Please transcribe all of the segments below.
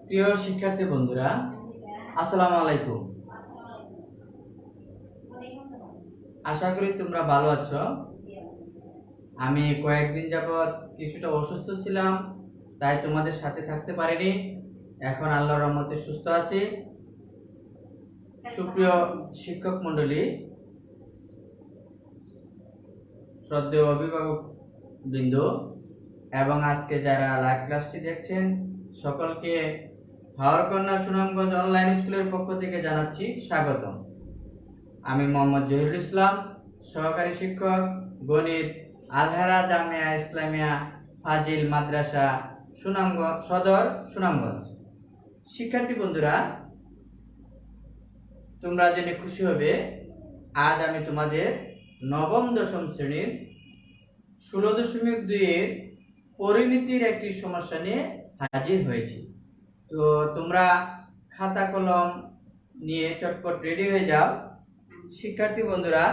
প্রিয় শিক্ষার্থী বন্ধুরা, আসসালামু আলাইকুম। আশা করি তোমরা ভালো আছো। আমি কয়েকদিন যাবত কিছুটা অসুস্থ ছিলাম, তাই তোমাদের সাথে থাকতে পারিনি। এখন আল্লাহর রহমতে সুস্থ আছি। সুপ্রিয় শিক্ষক মণ্ডলী, শ্রদ্ধেয় অভিভাবক বৃন্দ এবং আজকে যারা লাইভ ক্লাসটি দেখছেন, সকলকে হাওর কন্যা সুনামগঞ্জ অনলাইন স্কুলের পক্ষ থেকে জানাচ্ছি স্বাগতম। আমি মোহাম্মদ জহিরুল ইসলাম, সহকারী শিক্ষক, গণিত, আলহারা জামিয়া ইসলামিয়া ফাজিল মাদ্রাসা সুনামগঞ্জ সদর সুনামগঞ্জ। শিক্ষার্থী বন্ধুরা, তোমরা জেনে খুশি হবে, আজ আমি তোমাদের নবম দশম শ্রেণীর 16.2 এর পরিমিতির একটি সমস্যা নিয়ে হাজির হয়েছি। তো তোমরা খাতা কলম নিয়ে চটপট রেডি হয়ে যাও। শিক্ষার্থী বন্ধুরা,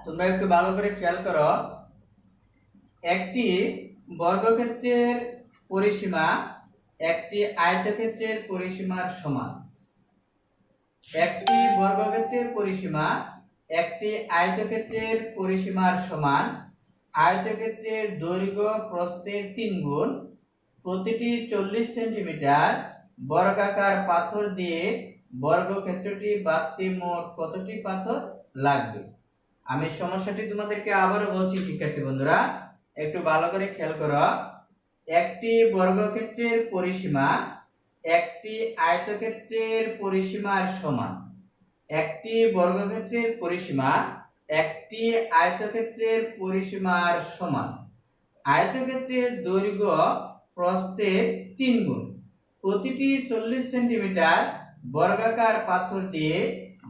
তোমরা একটু ভালো করে খেয়াল করো। একটি বর্গক্ষেত্রের পরিসীমা একটি আয়তক্ষেত্রের পরিসীমার সমান। একটি বর্গক্ষেত্রের পরিসীমা একটি আয়তক্ষেত্রের পরিসীমার সমান। আয়তক্ষেত্রের দৈর্ঘ্য প্রস্থের 3 গুণ। প্রতিটি 40 সেন্টিমিটার বর্গাকার পাথর দিয়ে বর্গক্ষেত্রটি বাঁধতে মোট কতটি পাথর লাগবে? আমি সমস্যাটি তোমাদেরকে আবারও বলছি শিক্ষার্থী বন্ধুরা, একটু ভালো করে খেয়াল করো। একটি বর্গক্ষেত্রের পরিসীমা একটি আয়তক্ষেত্রের পরিসীমার সমান। একটি বর্গক্ষেত্রের পরিসীমা একটি আয়তক্ষেত্রের পরিসীমার সমান। আয়তক্ষেত্রের দৈর্ঘ্য প্রস্থের 3 গুণ। প্রতিটি 40 সেন্টিমিটার বর্গাকার পাথর দিয়ে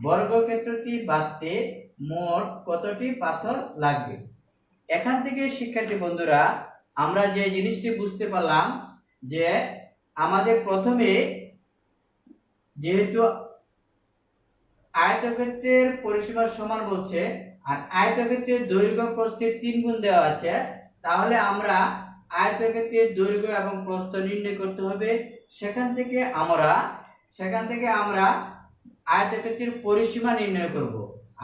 বর্গক্ষেত্রটি বাঁধতে মোট কতটি পাথর লাগবে? এখান থেকে শিক্ষার্থী বন্ধুরা, আমরা যে জিনিসটি বুঝতে পারলাম যে আমাদের প্রথমে যেহেতু আয়তক্ষেত্রের পরিসীমার সমান বলছে আর আয়তক্ষেত্রের দৈর্ঘ্য প্রস্থের 3 গুণ দেওয়া আছে, তাহলে আমরা আয়তক্ষেত্রের দৈর্ঘ্য এবং প্রস্থ নির্ণয় করতে হবে। সেখান থেকে আমরা আয়তক্ষেত্রের পরিসীমা নির্ণয় করব।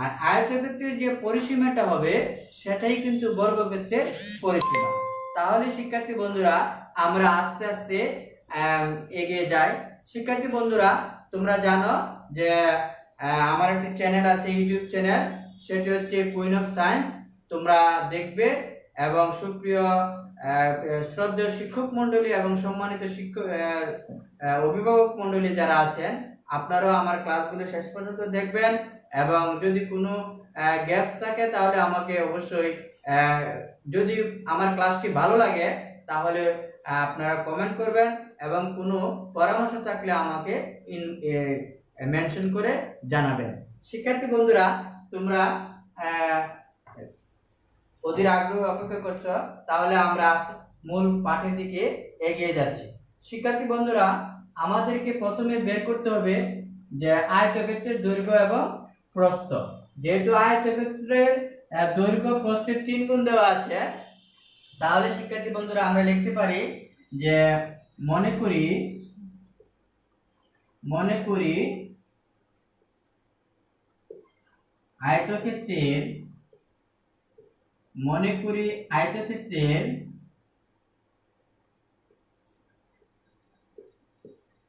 আর আয়তক্ষেত্রের যে পরিসীমাটা হবে সেটাই কিন্তু বর্গক্ষেত্রের পরিসীমা। তাহলে শিক্ষার্থী বন্ধুরা, আমরা আস্তে আস্তে এগিয়ে যাই। শিক্ষার্থী বন্ধুরা, তোমরা জানো যে আমার একটি চ্যানেল আছে, ইউটিউব চ্যানেল, সেটি হচ্ছে কুইন অফ সায়েন্স। তোমরা দেখবে এবং সুপ্রিয় শ্রদ্ধেয় শিক্ষক মণ্ডলী এবং সম্মানিত শিক্ষক অভিভাবক মণ্ডলী যারা আছেন, আপনারাও আমার ক্লাসগুলো শেষ পর্যন্ত দেখবেন এবং যদি কোনো গ্যাপস থাকে তাহলে আমাকে অবশ্যই, যদি আমার ক্লাসটি ভালো লাগে তাহলে আপনারা কমেন্ট করবেন এবং কোনো পরামর্শ থাকলে আমাকে মেনশন করে জানাবেন। শিক্ষার্থী বন্ধুরা, তোমরা অধীর আগ্রহ অপেক্ষা করছো, তাহলে আমরা মূল পাঠের দিকে এগিয়ে যাচ্ছি। শিক্ষার্থী বন্ধুরা, আমাদেরকে প্রথমে বের করতে হবে যে আয়তক্ষেত্রের দৈর্ঘ্য এবং প্রস্থ। যেহেতু আয়তক্ষেত্রের দৈর্ঘ্য প্রস্থের 3 গুণ দেওয়া আছে, তাহলে শিক্ষার্থী বন্ধুরা আমরা লিখতে পারি যে মনে করি আয়তক্ষেত্রের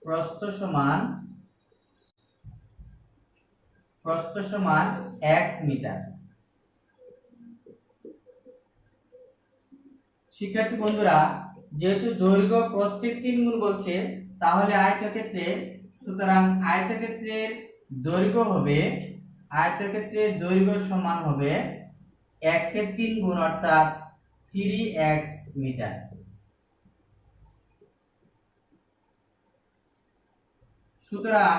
প্রস্থ সমান x মিটার। শিক্ষার্থী বন্ধুরা, যেহেতু দৈর্ঘ্য প্রস্থের 3 গুণ বলছে, তাহলে সুতরাং আয়তক্ষেত্রের দৈর্ঘ্য সমান হবে x এর 3 গুণ অর্থাৎ 3x মিটার। সুতরাং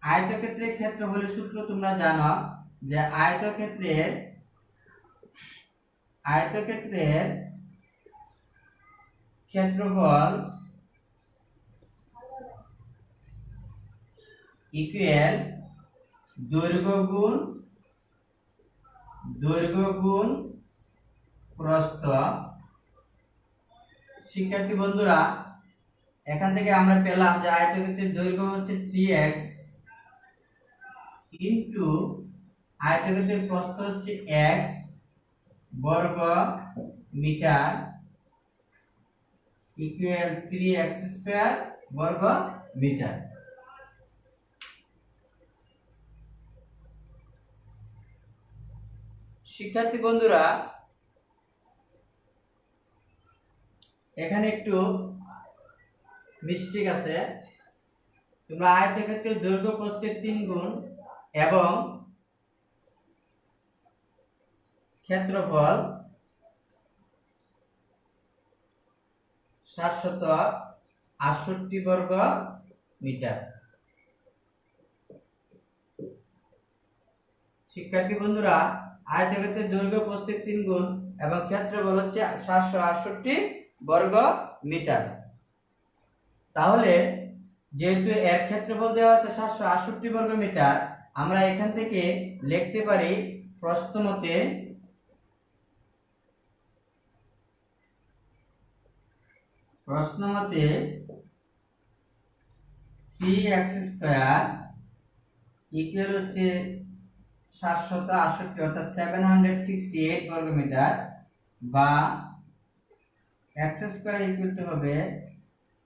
আয়তক্ষেত্রের ক্ষেত্রফলের সূত্র তোমরা জানো যে আয়তক্ষেত্রের ক্ষেত্রফল ইকুয়াল দৈর্ঘ্য গুণ প্রস্থ শিক্ষার্থী বন্ধুরা এখান থেকে আমরা পেলাম যে আয়তক্ষেত্রের দৈর্ঘ্য হচ্ছে 3x ইনটু আয়তক্ষেত্রের প্রস্থ হচ্ছে x বর্গ মিটার ইকুয়াল 3x স্কয়ার বর্গ মিটার। শিক্ষার্থী বন্ধুরা এখানে একটু মিস্টেক আছে। তোমরা আয়তক্ষেত্রের দৈর্ঘ্য প্রস্থের 3 গুণ এবং ক্ষেত্রফল 768 বর্গ মিটার। শিক্ষার্থী বন্ধুরা আয়তক্ষেত্রের দৈর্ঘ্য প্রস্থের 3 গুণ এবং ক্ষেত্রফল হচ্ছে 768 বর্গ মিটার। তাহলে যেহেতু এর ক্ষেত্রফল দেওয়া আছে 768 বর্গ মিটার, আমরা এখান থেকে লিখতে পারি প্রস্থ মতে প্রশ্ন মতে 3x স্কয়ার ইকুয়াল হচ্ছে 768 অর্থাৎ 768 বর্গ মিটার, বা x স্কয়ার ইকুয়াল টু হবে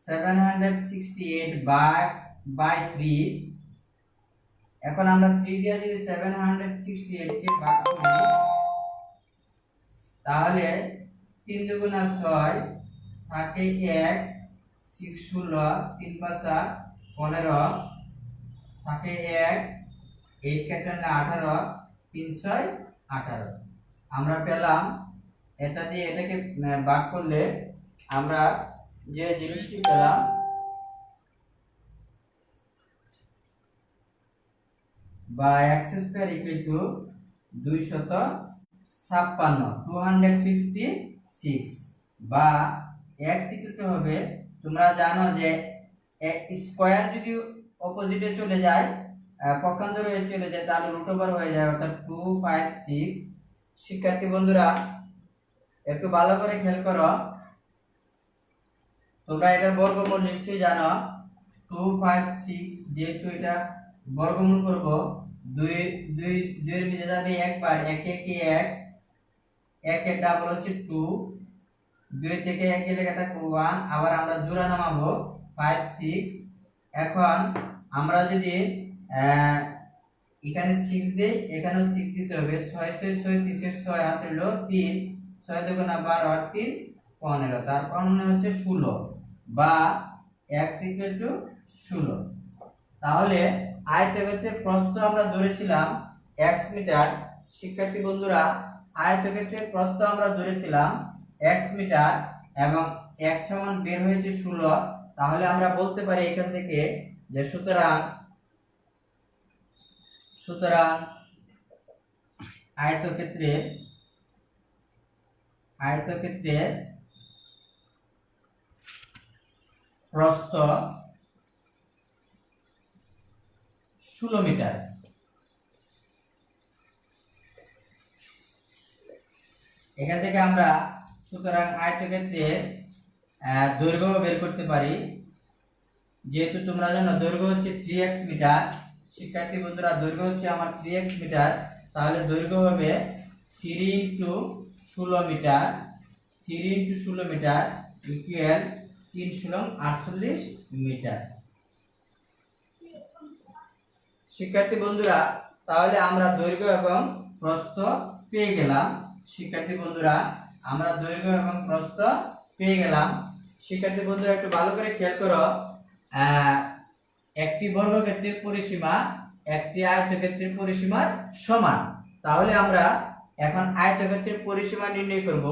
768 বাই 3। এখন আমরা 3 দিয়ে যদি 768 কে ভাগ করি তাহলে 3 দুগুণা 6 থাকে 1, 6 16, 3 5 15 থাকে 1, 8 কাটলে 18, 3 6 18। আমরা পেলাম এটা দিয়ে এটাকে ভাগ করলে আমরা যে জিনিসটি পেলাম বা x স্কয়ার ইকুয়াল টু 256 বা x ইকুয়াল টু হবে, তোমরা জানো যে স্কয়ার যদি অপোজিটে চলে যায় পক্ষান্তরে চলে যায় তাহলে রুট ওভার হয়ে যায় অর্থাৎ 256। শিক্ষার্থী বন্ধুরা একটু ভালো করে খেয়াল করো, তোমরা এটার বর্গমূল নিশ্চয়ই জানো। 256 যেহেতু এটা বর্গমূল করব 2 এর মিলে যাবে একবার, 1 1 1 1 এর ডাবল হচ্ছে 2, 2 থেকে 1 গেলে এটা 1, আবার আমরা জোড়া নামাবো 5 6। এখন আমরা যদি এখানে 6 দেই এখানেও 6 দিতে হবে, 6 6 6 30 6 হাতে হলো 3, 6 দুগুণা 12 আর 3 15, তারপর মনে হচ্ছে 16 বা x ইকুয়াল টু 16। তাহলে আয়তক্ষেত্রের প্রস্থ আমরা ধরেছিলাম x মিটার। শিক্ষার্থী বন্ধুরা আয়তক্ষেত্রের প্রস্থ আমরা ধরেছিলাম x মিটার এবং x সমান বের হয়েছে 16। তাহলে আমরা বলতে পারি এখান থেকে যে সুতরাং আয়তক্ষেত্রের প্রস্থ 16 মিটার। এখান থেকে আমরা সুতরাং আয়তক্ষেত্রের দৈর্ঘ্য বের করতে পারি। যেহেতু তোমরা জানো দৈর্ঘ্য হচ্ছে 3x মিটার, শিক্ষার্থী বন্ধুরা দৈর্ঘ্য হচ্ছে আমার 3x মিটার, তাহলে দৈর্ঘ্য হবে 3 × 16 মিটার, 3 × 16 মিটার ইকুয়াল 3 × 48 মিটার। শিক্ষার্থী বন্ধুরা তাহলে আমরা দৈর্ঘ্য এবং প্রস্থ পেয়ে গেলাম। শিক্ষার্থী বন্ধুরা আমরা দৈর্ঘ্য এবং প্রস্থ পেয়ে গেলাম। শিক্ষার্থী বন্ধুরা একটু ভালো করে খেয়াল করো, একটি বর্গক্ষেত্রের পরিসীমা একটি আয়তক্ষেত্রের পরিসীমার সমান। তাহলে আমরা এখন আয়তক্ষেত্রের পরিসীমা নির্ণয় করব।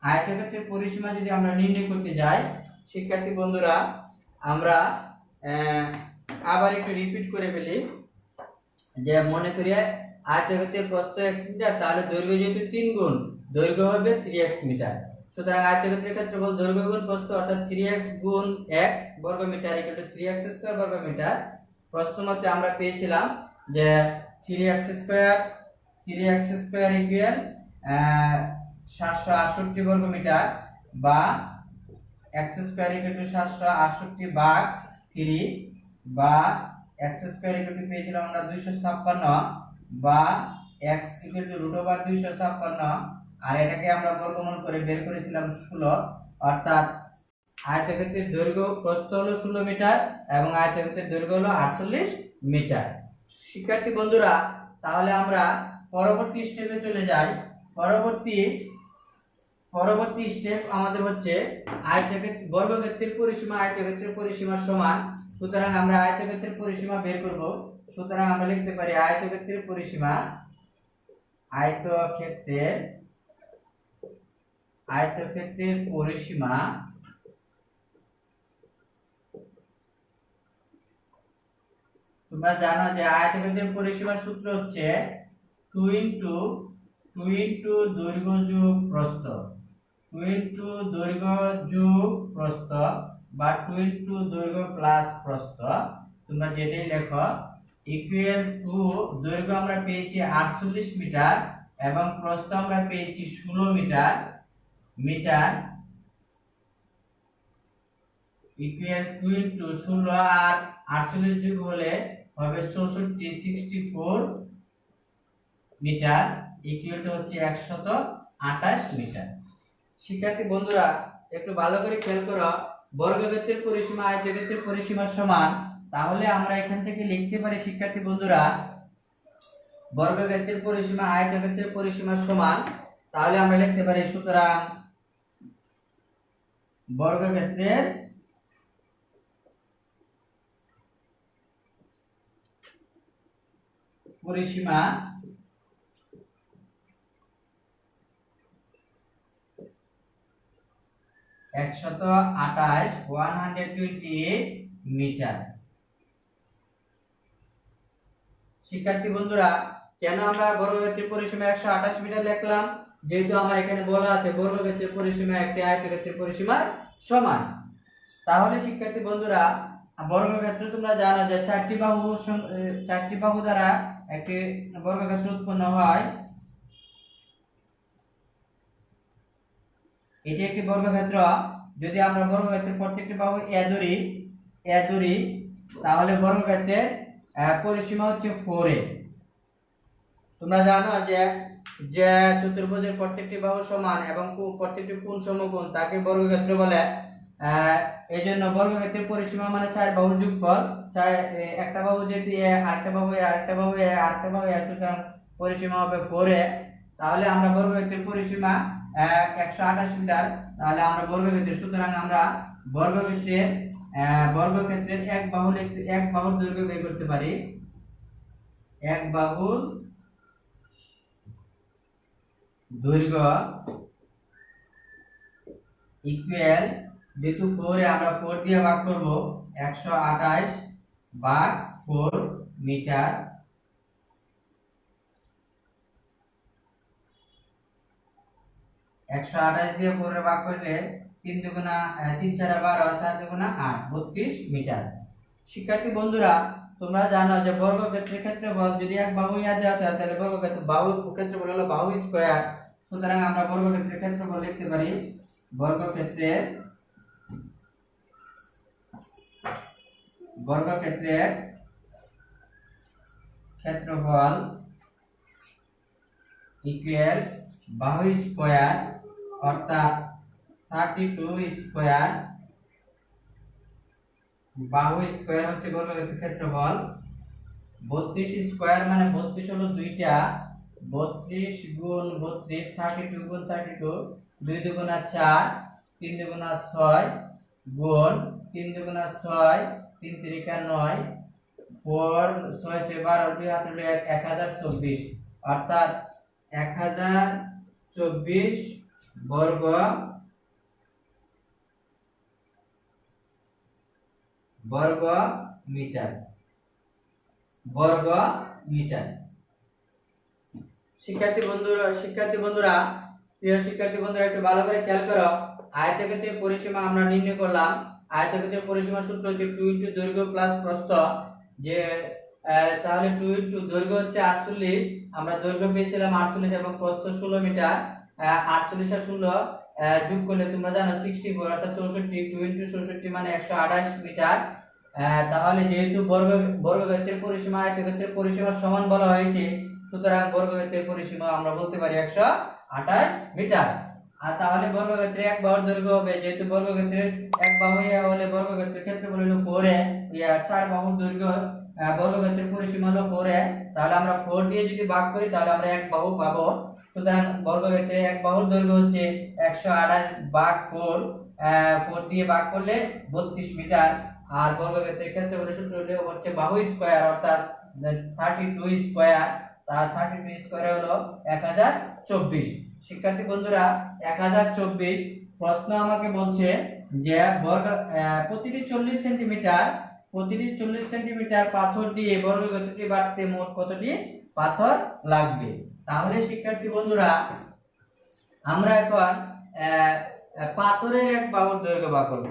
আয়তক্ষেত্রের পরিসীমা যদি আমরা নির্ণয় করতে যাই শিক্ষার্থী বন্ধুরা আমরা আবার একটু রিপিট করে ফেলি, যে মনে করি আয়তক্ষেত্রের প্রস্থ x মিটার, তাহলে দৈর্ঘ্য যেহেতু 3 গুণ দৈর্ঘ্য হবে 3x মিটার। সুতরাং আয়তক্ষেত্রের ক্ষেত্রফল দৈর্ঘ্য গুণ প্রস্থ অর্থাৎ 3x গুণ x বর্গ metre equal to 3x square বর্গ মিটার। প্রশ্ন মতে আমরা পেয়েছিলাম যে 3x স্কয়ার ইকুয়াল 768 বর্গ মিটার বা x স্কয়ার ইকুয়াল টু 768 ভাগ 3 বা x স্কয়ার ইকুয়াল টু পেয়েছিলাম আমরা 256 বা x ইকুয়াল টু √256 আর এটাকে আমরা বর্গমূল করে বের করেছিলাম 16 অর্থাৎ আয়তক্ষেত্রের দৈর্ঘ্য প্রস্থ হলো 16 মিটার এবং আয়তক্ষেত্রের দৈর্ঘ্য হলো 48 মিটার। শিক্ষার্থী বন্ধুরা, তাহলে আমরা পরবর্তী স্টেপে চলে যাই। পরবর্তী স্টেপ আমাদের হচ্ছে আয়তক্ষেত্র বর্গক্ষেত্রের পরিসীমা আয়তক্ষেত্রের পরিসীমার সমান। সুতরাং আমরা আয়তক্ষেত্রের পরিসীমা বের করব। সুতরাং আমরা লিখতে পারি আয়তক্ষেত্রের পরিসীমা তোমরা জানো যে আয়তক্ষেত্রের পরিসীমার সূত্র হচ্ছে 2 ইনটু দৈর্ঘ্য যোগ প্রস্থ, 2 ইনটু দৈর্ঘ্য যোগ প্রস্থ বা 2 ইনটু দৈর্ঘ্য প্লাস প্রস্থ, তোমরা যেটাই লেখো, ইকুয়াল টু দৈর্ঘ্য আমরা পেয়েছি 48 মিটার এবং প্রস্থ আমরা পেয়েছি 16 মিটার ইকুয়াল 2 ইনটু 16 আর 48 যোগ হলে হবে 64 মিটার ইকুয়াল টু হচ্ছে 128 মিটার। শিক্ষার্থী বন্ধুরা, একটু ভালো করে খেয়াল করো, বর্গক্ষেত্রের পরিসীমা আয়তক্ষেত্রের পরিসীমার সমান। তাহলে আমরা এখান থেকে লিখতে পারি শিক্ষার্থী বন্ধুরা, বর্গক্ষেত্রের পরিসীমা আয়তক্ষেত্রের পরিসীমার সমান। তাহলে আমরা লিখতে পারি সুতরাং বর্গক্ষেত্রের পরিসীমা একশত 128 মিটার। শিক্ষার্থী বন্ধুরা, কেন আমরা বর্গক্ষেত্রের পরিসীমা 128 মিটার লিখলাম? যেহেতু আমার এখানে বলা আছে বর্গক্ষেত্রের পরিসীমা একটি আয়তক্ষেত্রের পরিসীমার সমান। তাহলে শিক্ষার্থী বন্ধুরা, বর্গক্ষেত্র তোমরা জানো যে চারটি বাহু দ্বারা একটি বর্গক্ষেত্র উৎপন্ন হয়। এটি একটি বর্গক্ষেত্র। যদি আমরা বর্গক্ষেত্রের প্রত্যেকটি বাহু এ ধরি তাহলে বর্গক্ষেত্রের পরিসীমা হচ্ছে 4a। তোমরা জানো যে চতুর্ভুজের প্রত্যেকটি বাহু সমান এবং প্রত্যেকটি কোণ সমকোণ তাকে বর্গক্ষেত্র বলে। এই জন্য বর্গক্ষেত্রের পরিসীমা মানে 4 বাহুর যোগফল। একটা বাহু যদি আরেকটা বাহু আরেকটা বাহু আরেকটা বাহু সুতরাং পরিসীমা হবে 4a। তাহলে আমরা বর্গক্ষেত্রের পরিসীমা 128 মিটার। তাহলে আমরা সুতরাং আমরা বর্গক্ষেত্রের এক বাহুর দৈর্ঘ্য বের করতে পারি। এক বাহুর দৈর্ঘ্য ইকুয়াল, যেহেতু 4 এ আমরা 4 দিয়ে ভাগ করব, 128 ভাগ 4 মিটার। 128 দিয়ে 4 এ ভাগ করলে 3 দুগুণা 3 4 12 4 দুগুণা 8 32 মিটার। শিক্ষার্থী বন্ধুরা, তোমরা জানো যে বর্গক্ষেত্রের ক্ষেত্রফল যদি এক বাহু দেওয়া হয় তাহলে বাহুর ক্ষেত্রফল হলো বাহু স্কয়ার। সুতরাং আমরা বর্গক্ষেত্রের ক্ষেত্রফল লিখতে পারি বর্গক্ষেত্রের ক্ষেত্রফল ইকুয়াল বাহু স্কয়ার অর্থাৎ 32 স্কয়ার। বাহু স্কয়ার হচ্ছে বর্গক্ষেত্রের ক্ষেত্রফল। 32 স্কয়ার মানে 32 হলো দুইটা, 32 গুণ 32 32 গুণ 32, 2 দুগুণা 4 3 দুগুণা 6 গুণ 3 দুগুণা 6 3 তিরিকা 9 4 6 6 12 2 হাতে 1024 অর্থাৎ 1024 বর্গ মিটার। শিক্ষার্থী বন্ধুরা প্রিয় শিক্ষার্থী বন্ধুরা, একটু ভালো করে খেয়াল করো, আয়তক্ষেত্রের পরিসীমা আমরা নির্ণয় করলাম। আয়তক্ষেত্রের পরিসীমা সূত্র হচ্ছে 2 ইনটু দৈর্ঘ্য প্লাস প্রস্থ। যে তাহলে 2 ইনটু দৈর্ঘ্য হচ্ছে 48, আমরা দৈর্ঘ্য পেয়েছিলাম 48 এবং প্রস্থ 16 মিটার। 48 আর 16 যোগ করলে তোমরা জানো 64 অর্থাৎ 64 2 ইনটু 64 মানে 128 মিটার। তাহলে যেহেতু বর্গক্ষেত্রের পরিসীমা আয়তক্ষেত্রের পরিসীমার সমান বলা হয়েছে, সুতরাং বর্গক্ষেত্রের পরিসীমা আমরা বলতে পারি 128 মিটার। আর তাহলে বর্গক্ষেত্রে এক বাহুর দৈর্ঘ্য হবে, যেহেতু বর্গক্ষেত্রের এক বাহু হলে বর্গক্ষেত্রের ক্ষেত্রফল হলো 4a, 4 বাহুর দৈর্ঘ্য বর্গক্ষেত্রের পরিসীমা হলো 4a, তাহলে আমরা 4 দিয়ে যদি ভাগ করি তাহলে আমরা এক বাহু পাবো। সুতরাং বর্গক্ষেত্রে এক বাহুর দৈর্ঘ্য হচ্ছে 128 ভাগ 4, 4 দিয়ে ভাগ করলে 32 মিটার। আর বর্গক্ষেত্রের ক্ষেত্রফলের সূত্র হচ্ছে বাহু স্কয়ার অর্থাৎ 32 স্কয়ার, তার 32 স্কয়ার হলো 1024। শিক্ষার্থী বন্ধুরা 1024 প্রশ্ন আমাকে বলছে যে প্রতিটি 40 সেন্টিমিটার পাথর দিয়ে বর্গক্ষেত্রটি বাড়তে মোট কতটি পাথর লাগবে। তাহলে শিক্ষার্থী বন্ধুরা আমরা এখন পাথরের এক বাহুর দৈর্ঘ্য বার করব।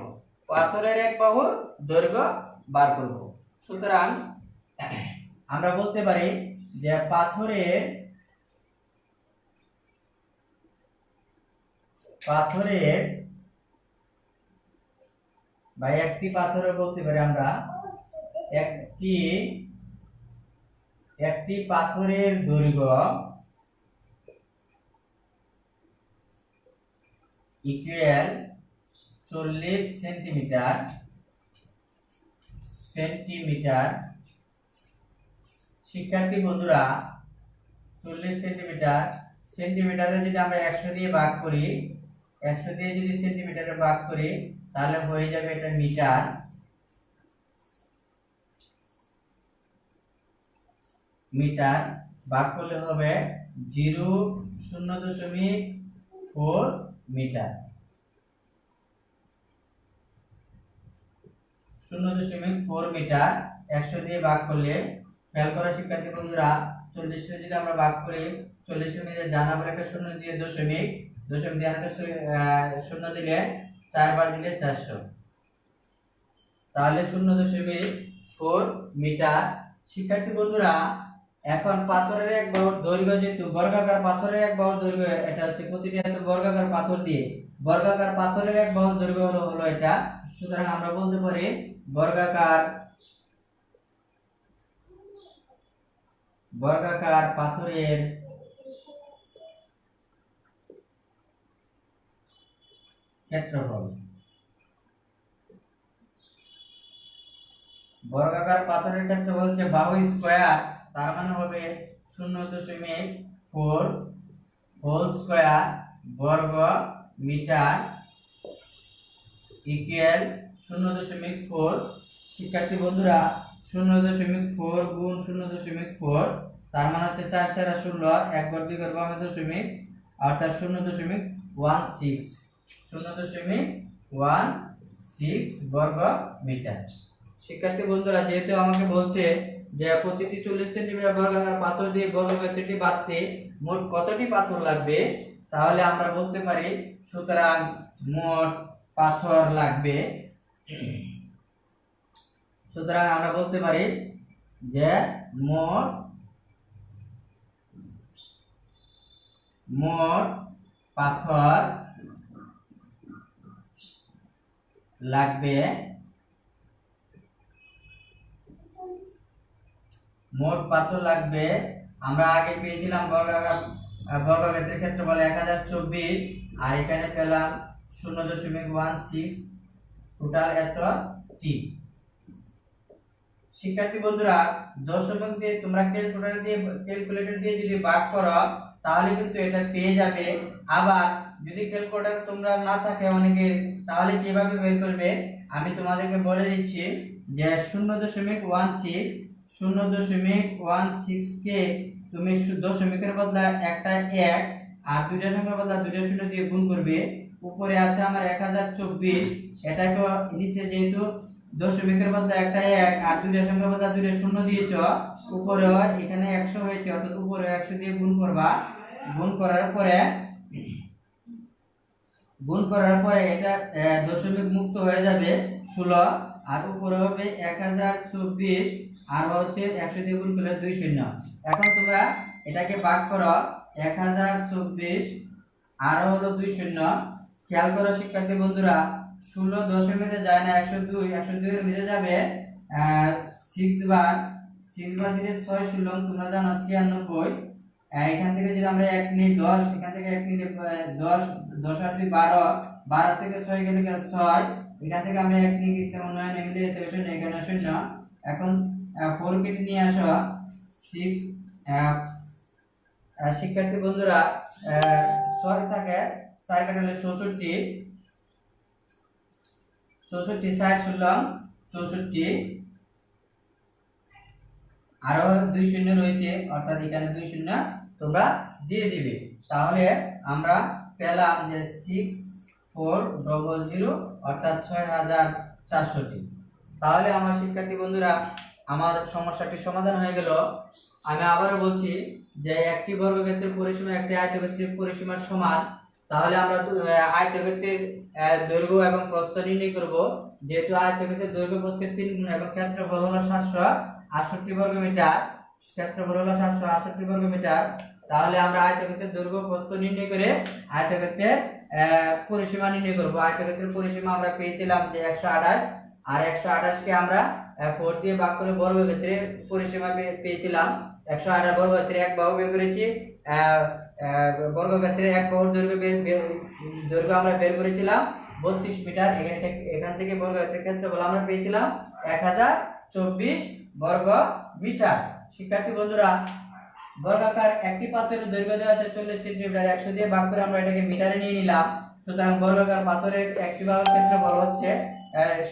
পাথরের এক বাহুর দৈর্ঘ্য বার করব। সুতরাং আমরা বলতে পারি যে পাথরের বা একটি পাথরের বলতে পারি আমরা একটি পাথরের দৈর্ঘ্য ইকুয়াল 40 সেন্টিমিটার। শিক্ষার্থী বন্ধুরা 40 সেন্টিমিটার, সেন্টিমিটারে যদি আমরা 100 দিয়ে ভাগ করি, 100 দিয়ে যদি সেন্টিমিটারে ভাগ করি তাহলে হয়ে যাবে এটা মিটার। ভাগ করলে হবে 0.4 মিটার। 0.4 মিটার 100 দিয়ে ভাগ করলে, খেয়াল করা শিক্ষার্থী বন্ধুরা 40 এর যদি আমরা ভাগ করি, 40 এর মধ্যে জানা বলে একটা শূন্য দিয়ে দশমিক দিয়ে একটা শূন্য দিলে 4 বার দিলে 400, তাহলে 0.4 মিটার। শিক্ষার্থী বন্ধুরা এখন পাথরের এক বাহুর দৈর্ঘ্য, যেহেতু বর্গাকার পাথরের এক বাহুর দৈর্ঘ্য এটা হচ্ছে প্রতিটি এত বর্গাকার পাথর দিয়ে বর্গাকার পাথরের এক বাহুর দৈর্ঘ্য হলো এটা। সুতরাং আমরা বলতে পারি বর্গাকার পাথরের ক্ষেত্রফল। বর্গাকার পাথরের ক্ষেত্রফল হচ্ছে বাহু স্কয়ার, তার মানে হবে 0.4 হোল স্কয়ার বর্গ মিটার ইকুয়াল 0.4। শিক্ষার্থী বন্ধুরা 0.4 গুণ 0.4 তার মানে হচ্ছে 4 4 16, এক ঘর দুই ঘর বামে দশমিক অর্থাৎ 0.16 বর্গ মিটার। শিক্ষার্থী বন্ধুরা যেহেতু আমাকে বলছে যে প্রতিটি 40 সেন্টিমিটার বর্গাকার পাথর দিয়ে বর্গক্ষেত্রটি বাঁধতে মোট কতটি পাথর লাগবে, তাহলে আমরা বলতে পারি সুতরাং মোট পাথর লাগবে। সুতরাং আমরা বলতে পারি যে মোট পাথর লাগবে আমরা আগে পেয়েছিলাম বর্গক্ষেত্রের ক্ষেত্রফল 1024 আর এখানে পেলাম 0.16, টোটাল এতটি। শিক্ষার্থী বন্ধুরা দশমিক দিয়ে তোমরা ক্যালকুলেটর দিয়ে যদি ভাগ করো তাহলে কিন্তু এটা পেয়ে যাবে। আবার যদি ক্যালকুলেটর তোমরা না থাকে অনেকের, তাহলে কিভাবে বের করবে আমি তোমাদেরকে বলে দিচ্ছি যে 0.16 কে তুমি দশমিকের বদলে একটা 1 আর দুইটা সংখ্যার বদলে দুইটা শূন্য দিয়ে গুণ করবে। উপরে আছে আমার 1024, এটাকে নিচে যেহেতু দশমিকের বদলে একটা 1 আর দুইটা সংখ্যার বদলে দুইটা শূন্য দিয়েছ, উপরে এখানে 100 হয়েছে অর্থাৎ উপরে 100 দিয়ে গুণ করবা। গুণ করার পরে এটা দশমিক মুক্ত হয়ে যাবে 16, আর উপরে হবে 1024 আর হচ্ছে 100 দিয়ে গুণ করলে 2 শূন্য। এখন তোমরা এটাকে ভাগ করো 1024 আর হলো 2 শূন্য, খেয়াল করো শিক্ষার্থী বন্ধুরা, 16 10 এর মধ্যে যায় না, 102 102 এর মধ্যে যাবে 6 বার, 6 বার দিলে 6 16, তোমরা জানো 96। এখান থেকে যদি আমরা 1 নিই 10, এখান থেকে 1 নিলে 10 10 আর 2 12, 12 থেকে 6 গেলে 6, এখান থেকে আমরা 1 নিয়ে গেছিলাম উন্নয়ন মিলে 0 এখানে 0। এখন 4 কেটে নিয়ে আসো 6। শিক্ষার্থী বন্ধুরা 6 থাকে 4 কাটলে 64, 64 60 16 64, আরো 2 শূন্য রয়েছে, অর্থাৎ এখানে 2 শূন্য তোমরা দিয়ে দিবে। তাহলে আমরা পেলাম যে 6400, অর্থাৎ 6400টি। তাহলে আমার শিক্ষার্থী বন্ধুরা আমার সমস্যাটি সমাধান হয়ে গেল। আমি আবারও বলছি যে একটি বর্গক্ষেত্রের পরিসীমা একটি আয়তক্ষেত্রের পরিসীমার সমান। তাহলে আমরা আয়তক্ষেত্রের দৈর্ঘ্য এবং প্রস্থ নির্ণয় করব। যেহেতু আয়তক্ষেত্রের দৈর্ঘ্য প্রস্থের 3 গুণ এবং ক্ষেত্রফল হলো 768 বর্গ মিটার, ক্ষেত্রফল হলো 768 বর্গ মিটার। তাহলে আমরা আয়তক্ষেত্রের দৈর্ঘ্য প্রস্থ নির্ণয় করে আয়তক্ষেত্রের পরিসীমা নির্ণয় করব। আয়তক্ষেত্রের পরিসীমা আমরা পেয়েছিলাম যে 128, আর 128 কে আমরা 4 দিয়ে ভাগ করে বর্গক্ষেত্রের পরিসীমা পেয়েছিলাম 128 বর্গক্ষেত্রে এক বাহু বের করেছি। বর্গক্ষেত্রের এক বাহুর দৈর্ঘ্য আমরা বের করেছিলাম 32 মিটার। এখান থেকে বর্গক্ষেত্রের ক্ষেত্রফল আমরা পেয়েছিলাম 1024 বর্গ মিটার। শিক্ষার্থী বন্ধুরা বর্গাকার একটি পাথরের দৈর্ঘ্য দেওয়া আছে 40 সেন্টিমিটার, 100 দিয়ে ভাগ করে আমরা এটাকে মিটারে নিয়ে নিলাম। সুতরাং বর্গাকার পাথরের একটি বাহুর ক্ষেত্রফল হচ্ছে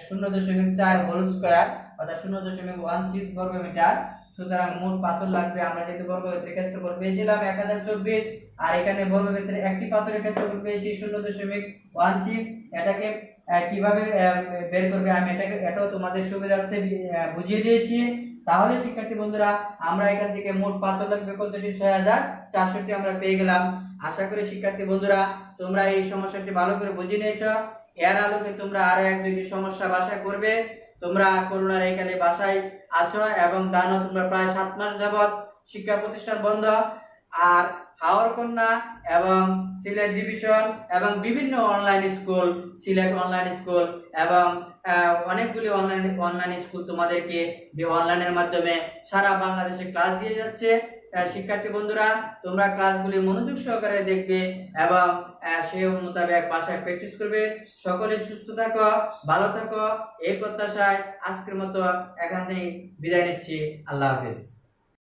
0.4 হোল স্কয়ার, অর্থাৎ 0.16 বর্গ মিটার। সুতরাং মোট পাথর লাগবে, আমরা যেহেতু বর্গক্ষেত্রের ক্ষেত্রফল পেয়েছিলাম 1024, আর এখানে বর্গক্ষেত্রের একটি পাথরের ক্ষেত্রফল পেয়েছি 0.16। এটাকে কিভাবে বের করবে আমি এটাও তোমাদের সুবিধার্থে বুঝিয়ে দিয়েছি। তাহলে শিক্ষার্থী বন্ধুরা আমরা এখান থেকে মোট পাথর লাগবে কতটি? 6400টি আমরা পেয়ে গেলাম। আশা করি শিক্ষার্থী বন্ধুরা তোমরা এই সমস্যাটি ভালো করে বুঝে নিয়েছো। এর আলোকে তোমরা আরো 1-2টি সমস্যা বাসায় করবে। তোমরা করোনার এখানে বাসায় আছো এবং জানো তোমরা প্রায় 7 মাস যাবত শিক্ষা প্রতিষ্ঠান বন্ধ। আর হাওর কন্যা এবং সিলেট ডিভিশন এবং বিভিন্ন online school, Sylhet online school এবং অনেকগুলি অনলাইন স্কুল তোমাদেরকে অনলাইনের মাধ্যমে সারা বাংলাদেশে ক্লাস দিয়ে যাচ্ছে। শিক্ষার্থী বন্ধুরা তোমরা ক্লাসগুলি মনোযোগ সহকারে দেখবে এবং সেই মোতাবেক বাসায় প্র্যাকটিস করবে। সকলে সুস্থ থাকো, ভালো থাকো, এই প্রত্যাশায় আজকের মতো এখান থেকে বিদায় নিচ্ছি। আল্লাহ হাফেজ।